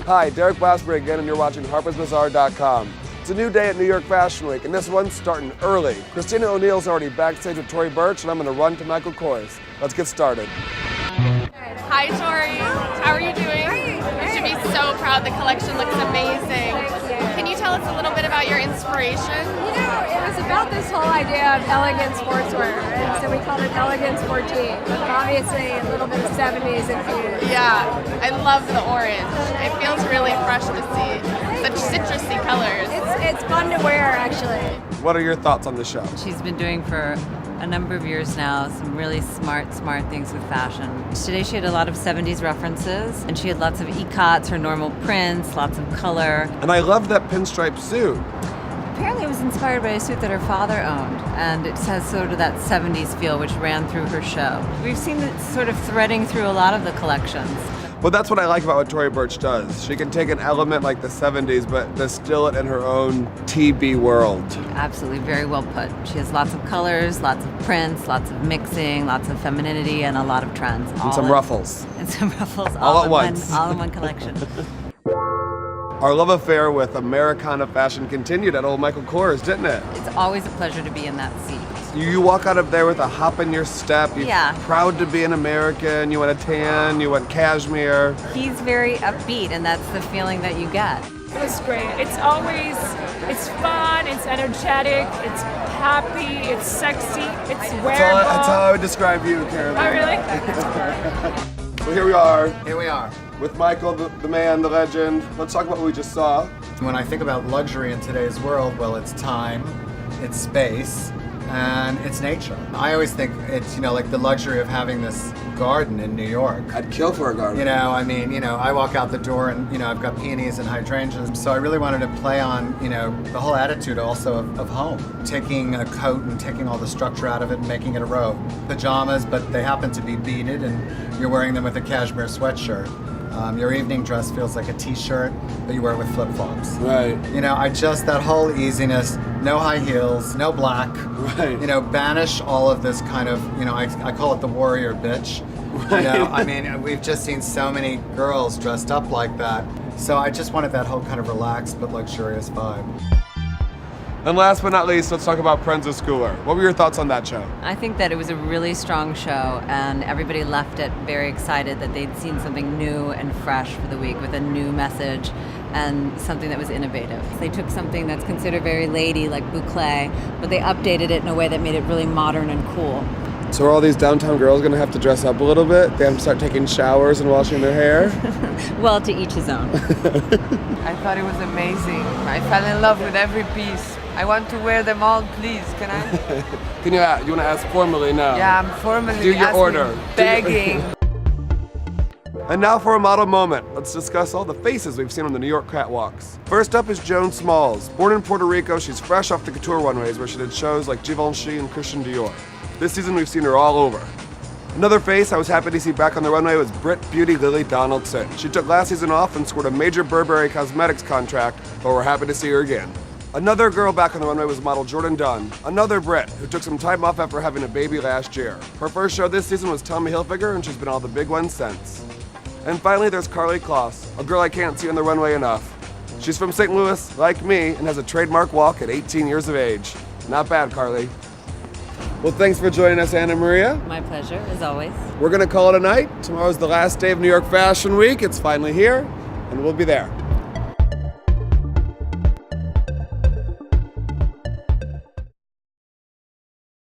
Hi, Derek Blasberg again, and you're watching Harper'sBazaar.com. It's a new day at New York Fashion Week, and this one's starting early. Christina O'Neill's already backstage with Tory Burch, and I'm going to run to Michael Kors. Let's get started. Hi, Tory. How are you doing? You should be so proud. The collection looks amazing. Can you tell us a little bit about your inspiration? You know, it was about this whole idea of elegant sportswear, and so we called it Elegance 14. Obviously, a little bit of 70s infused. Yeah, I love the orange. It feels really fresh to see such citrusy colors. It's fun to wear, actually. What are your thoughts on the show? She's been doing for a number of years now some really smart things with fashion. Today she had a lot of 70s references, and she had lots of icots, her normal prints, lots of color. And I love that pinstripe suit. Apparently it was inspired by a suit that her father owned, and it has sort of that 70s feel which ran through her show. We've seen it sort of threading through a lot of the collections. Well, that's what I like about what Tory Burch does. She can take an element like the 70s, but distill it in her own TB world. Absolutely, very well put. She has lots of colors, lots of prints, lots of mixing, lots of femininity, and a lot of trends. And some ruffles. And some ruffles. All at once. All in one collection. Our love affair with Americana fashion continued at old Michael Kors, didn't it? It's always a pleasure to be in that seat. You walk out of there with a hop in your step. You're Yeah. proud to be an American. You want a tan. You want cashmere. He's very upbeat, and that's the feeling that you get. It was great. It's fun, it's energetic, it's happy, it's sexy, it's wearable. That's how I would describe you, Carolyn. Oh, really? Well, here we are Here we are. with Michael, the man, the legend. Let's talk about what we just saw. When I think about luxury in today's world, well, it's time, it's space, and it's nature. I always think it's, like the luxury of having this garden in New York. I'd kill for a garden. I walk out the door and, I've got peonies and hydrangeas. So I really wanted to play on, the whole attitude also of home. Taking a coat and taking all the structure out of it and making it a robe. Pajamas, but they happen to be beaded and you're wearing them with a cashmere sweatshirt. Your evening dress feels like a t-shirt, but you wear it with flip-flops. Right. That whole easiness, no high heels, no black. Right. Banish all of this kind of, I call it the warrior bitch. Right. We've just seen so many girls dressed up like that. So I just wanted that whole kind of relaxed but luxurious vibe. And last but not least, let's talk about Proenza Schouler. What were your thoughts on that show? I think that it was a really strong show, and everybody left it very excited that they'd seen something new and fresh for the week with a new message and something that was innovative. They took something that's considered very lady, like boucle, but they updated it in a way that made it really modern and cool. So are all these downtown girls going to have to dress up a little bit? They have to start taking showers and washing their hair? Well, to each his own. I thought it was amazing. I fell in love with every piece. I want to wear them all, please. Can I? You want to ask formally now? Yeah, I'm formally Do your asking, order. begging. And now for a model moment. Let's discuss all the faces we've seen on the New York catwalks. First up is Joan Smalls. Born in Puerto Rico, she's fresh off the couture runways where she did shows like Givenchy and Christian Dior. This season we've seen her all over. Another face I was happy to see back on the runway was Brit Beauty Lily Donaldson. She took last season off and scored a major Burberry Cosmetics contract, but we're happy to see her again. Another girl back on the runway was model Jordan Dunn, another Brit who took some time off after having a baby last year. Her first show this season was Tommy Hilfiger, and she's been all the big ones since. And finally there's Carly Kloss, a girl I can't see on the runway enough. She's from St. Louis, like me, and has a trademark walk at 18 years of age. Not bad, Carly. Well, thanks for joining us, Anna Maria. My pleasure, as always. We're gonna call it a night. Tomorrow's the last day of New York Fashion Week. It's finally here, and we'll be there.